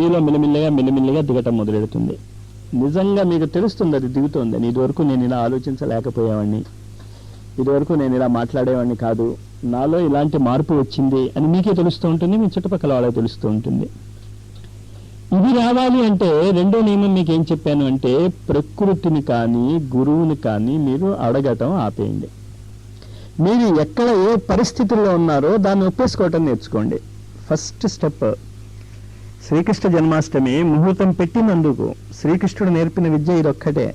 మీలో మెల్లిమెల్లిగా దిగటం మొదలెడుతుంది. నిజంగా మీకు తెలుస్తుంది అది దిగుతోందని. ఇదివరకు నేను ఇలా ఆలోచించలేకపోయేవాడిని, ఇదివరకు నేను ఇలా మాట్లాడేవాడిని కాదు, నాలో ఇలాంటి మార్పు వచ్చింది అని మీకే తెలుస్తూ ఉంటుంది, మీ చుట్టుపక్కల వాళ్ళకి తెలుస్తూ ఉంటుంది. ఇది రావాలి అంటే రెండో నియమం మీకు ఏం చెప్పాను అంటే, ప్రకృతిని కానీ గురువుని కానీ మీరు అడగటం ఆపేయండి. మీరు ఎక్కడ ఏ పరిస్థితుల్లో ఉన్నారో దాన్ని ఒప్పేసుకోవటం నేర్చుకోండి. First step. శ్రీకృష్ణ జన్మాష్టమి ముహూర్తం పెట్టినందుకు శ్రీకృష్ణుడు నేర్పిన విద్య ఇదొక్కటే.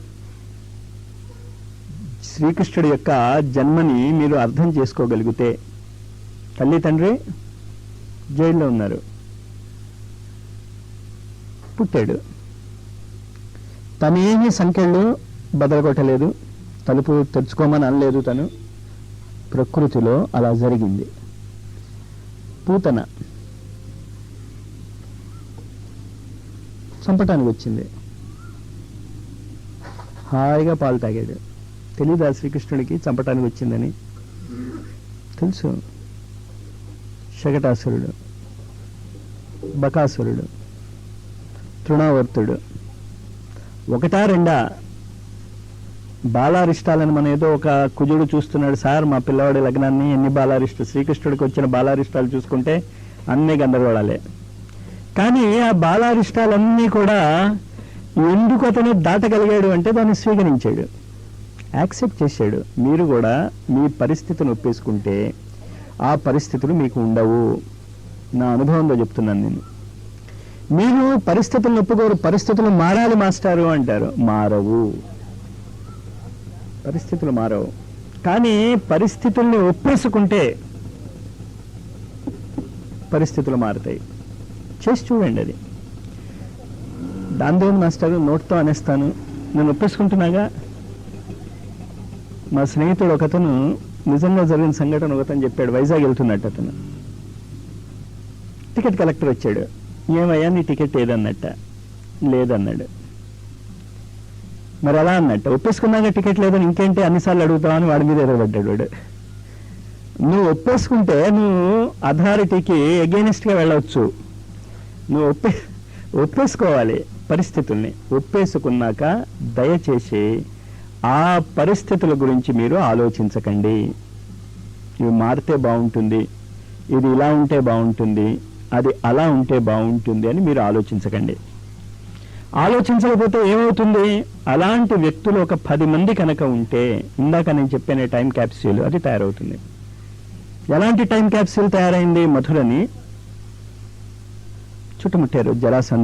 శ్రీకృష్ణుడి యొక్క జన్మని మీరు అర్థం చేసుకోగలిగితే, తల్లి తండ్రి జైల్లో ఉన్నారు, పుట్టాడు, తనేమీ సంఖ్యలు బదలగొట్టలేదు, తలుపు తెరుచుకోమని అనలేదు, తను ప్రకృతిలో అలా జరిగింది. పూతన చంపటానికి వచ్చింది, హాయిగా పాలు తాగాడు. తెలీదా శ్రీకృష్ణుడికి చంపటానికి వచ్చిందని? తెలుసు. శకటాసురుడు, బకాసురుడు, తృణావర్తుడు, ఒకటా రెండా బాలారిష్టాలని మన ఏదో ఒక కుజుడు చూస్తున్నాడు, సార్ మా పిల్లవాడి లగ్నాన్ని ఎన్ని బాలారిష్టాలు, శ్రీకృష్ణుడికి వచ్చిన బాలారిష్టాలు చూసుకుంటే అన్నీ గందరగోళాలే. కానీ ఆ బాలారిష్టాలన్నీ కూడా ఎందుకు అతను దాటగలిగాడు అంటే దాన్ని స్వీకరించాడు, యాక్సెప్ట్ చేశాడు. మీరు కూడా మీ పరిస్థితిని ఒప్పేసుకుంటే ఆ పరిస్థితులు మీకు ఉండవు. నా అనుభవంలో చెప్తున్నాను నేను. మీరు పరిస్థితులను ఒప్పుకోరు, పరిస్థితులు మారాలి మాస్టారు అంటారు, మారవు, పరిస్థితులు మారవు. కానీ పరిస్థితుల్ని ఒప్పేసుకుంటే పరిస్థితులు మారుతాయి. చేసి చూడండి. అది దాంతో మాస్టర్ నోట్తో అనేస్తాను, నేను ఒప్పేసుకుంటున్నాగా. మా స్నేహితుడు ఒకతను నిజంగా జరిగిన సంఘటన ఒకతను చెప్పాడు. వైజాగ్ వెళ్తున్నట్టు అతను, టికెట్ కలెక్టర్ వచ్చాడు. ఏమయ్యా నీ టికెట్ ఏదన్నట్ట? లేదన్నాడు. మరి అలా అన్నట్ట, ఒప్పేసుకున్నాక టికెట్ లేదని ఇంకేంటి అన్నిసార్లు అడుగుతావని వాడి మీద ఎదురుపడ్డాడు వాడు. నువ్వు ఒప్పేసుకుంటే నువ్వు అథారిటీకి ఎగెయినిస్ట్గా వెళ్ళవచ్చు. నువ్వు ఒప్పేసుకోవాలి పరిస్థితుల్ని. ఒప్పేసుకున్నాక దయచేసి ఆ పరిస్థితుల గురించి మీరు ఆలోచించకండి. ఇవి మారితే బాగుంటుంది, ఇది ఇలా ఉంటే బాగుంటుంది, అది అలా ఉంటే బాగుంటుంది అని మీరు ఆలోచించకండి. ఆలోచించకపోతే ఏమవుతుంది? అలాంటి వ్యక్తులు ఒక 10 మంది కనుక ఉంటే, ఇందాక నేను చెప్పిన టైం క్యాప్సూల్ అది తయారవుతుంది. ఎలాంటి టైం క్యాప్సూల్ తయారైంది? మధురని చుట్టుముట్టారు జరాసంధ.